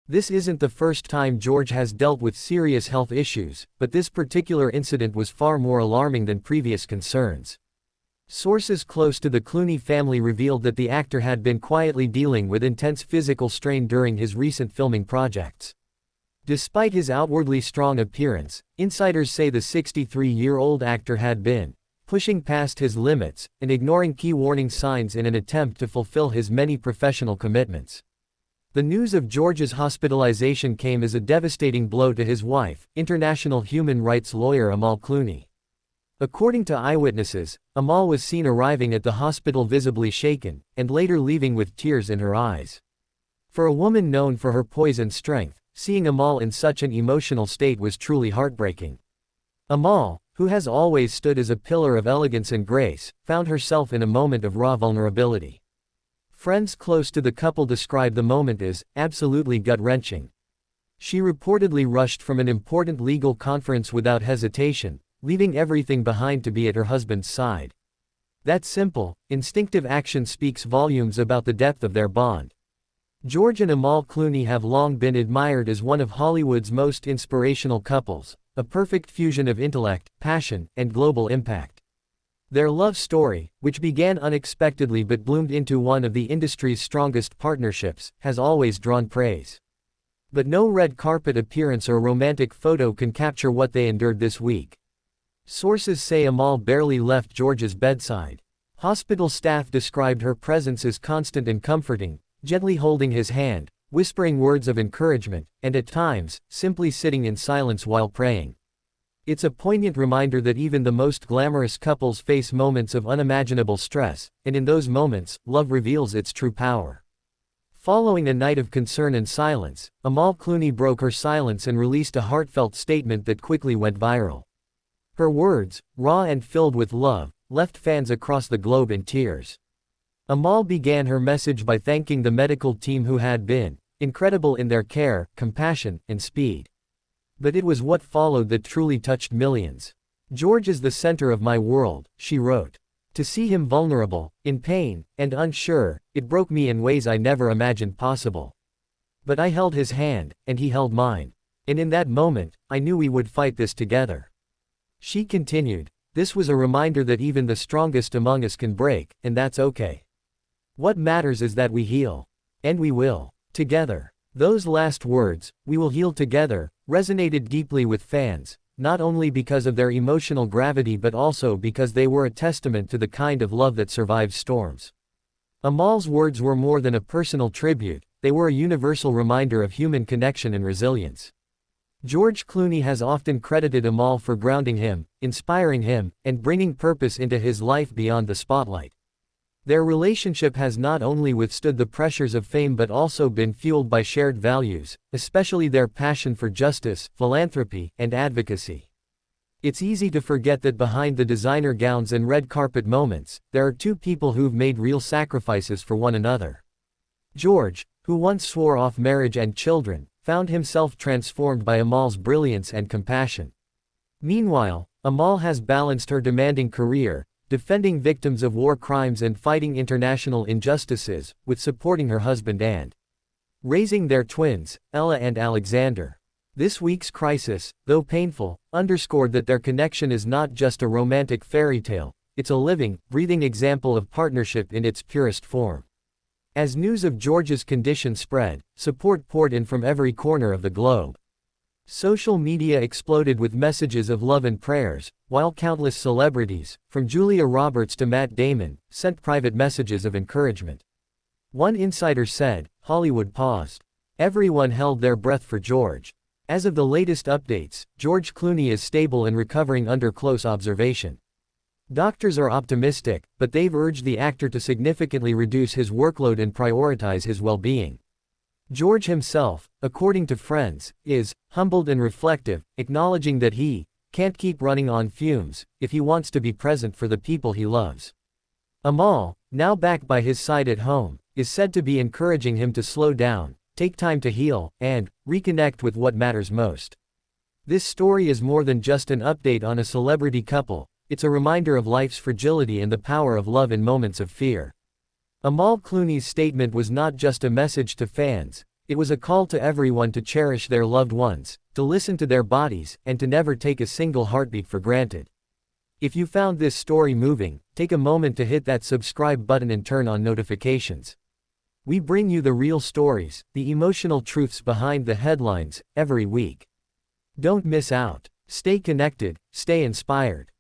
This isn't the first time George has dealt with serious health issues, but this particular incident was far more alarming than previous concerns. Sources close to the Clooney family revealed that the actor had been quietly dealing with intense physical strain during his recent filming projects. Despite his outwardly strong appearance, insiders say the 63-year-old actor had been pushing past his limits and ignoring key warning signs in an attempt to fulfill his many professional commitments. The news of George's hospitalization came as a devastating blow to his wife, international human rights lawyer Amal Clooney. According to eyewitnesses, Amal was seen arriving at the hospital visibly shaken, and later leaving with tears in her eyes. For a woman known for her poise and strength, seeing Amal in such an emotional state was truly heartbreaking. Amal, who has always stood as a pillar of elegance and grace, found herself in a moment of raw vulnerability. Friends close to the couple describe the moment as absolutely gut-wrenching. She reportedly rushed from an important legal conference without hesitation, leaving everything behind to be at her husband's side. That simple, instinctive action speaks volumes about the depth of their bond. George and Amal Clooney have long been admired as one of Hollywood's most inspirational couples, a perfect fusion of intellect, passion, and global impact. Their love story, which began unexpectedly but bloomed into one of the industry's strongest partnerships, has always drawn praise. But no red carpet appearance or romantic photo can capture what they endured this week. Sources say Amal barely left George's bedside. Hospital staff described her presence as constant and comforting, gently holding his hand, whispering words of encouragement, and at times, simply sitting in silence while praying. It's a poignant reminder that even the most glamorous couples face moments of unimaginable stress, and in those moments, love reveals its true power. Following a night of concern and silence, Amal Clooney broke her silence and released a heartfelt statement that quickly went viral. Her words, raw and filled with love, left fans across the globe in tears. Amal began her message by thanking the medical team who had been incredible in their care, compassion, and speed. But it was what followed that truly touched millions. "George is the center of my world," she wrote. "To see him vulnerable, in pain, and unsure, it broke me in ways I never imagined possible. But I held his hand, and he held mine. And in that moment, I knew we would fight this together." She continued, "This was a reminder that even the strongest among us can break, and that's okay. What matters is that we heal. And we will. Together." Those last words, "we will heal together," resonated deeply with fans, not only because of their emotional gravity but also because they were a testament to the kind of love that survives storms. Amal's words were more than a personal tribute, they were a universal reminder of human connection and resilience. George Clooney has often credited Amal for grounding him, inspiring him, and bringing purpose into his life beyond the spotlight. Their relationship has not only withstood the pressures of fame but also been fueled by shared values, especially their passion for justice, philanthropy, and advocacy. It's easy to forget that behind the designer gowns and red carpet moments, there are two people who've made real sacrifices for one another. George, who once swore off marriage and children, found himself transformed by Amal's brilliance and compassion. Meanwhile, Amal has balanced her demanding career, defending victims of war crimes and fighting international injustices, with supporting her husband and raising their twins, Ella and Alexander. This week's crisis, though painful, underscored that their connection is not just a romantic fairy tale, it's a living, breathing example of partnership in its purest form. As news of George's condition spread, support poured in from every corner of the globe. Social media exploded with messages of love and prayers, while countless celebrities, from Julia Roberts to Matt Damon, sent private messages of encouragement. One insider said, "Hollywood paused. Everyone held their breath for George." As of the latest updates, George Clooney is stable and recovering under close observation. Doctors are optimistic, but they've urged the actor to significantly reduce his workload and prioritize his well-being. George himself, according to friends, is humbled and reflective, acknowledging that he can't keep running on fumes if he wants to be present for the people he loves. Amal, now back by his side at home, is said to be encouraging him to slow down, take time to heal, and reconnect with what matters most. This story is more than just an update on a celebrity couple, it's a reminder of life's fragility and the power of love in moments of fear. Amal Clooney's statement was not just a message to fans, It was a call to everyone to cherish their loved ones, to listen to their bodies, and to never take a single heartbeat for granted. If you found this story moving, take a moment to hit that subscribe button and turn on notifications. We bring you the real stories, the emotional truths behind the headlines, every week. Don't miss out. Stay connected, stay inspired.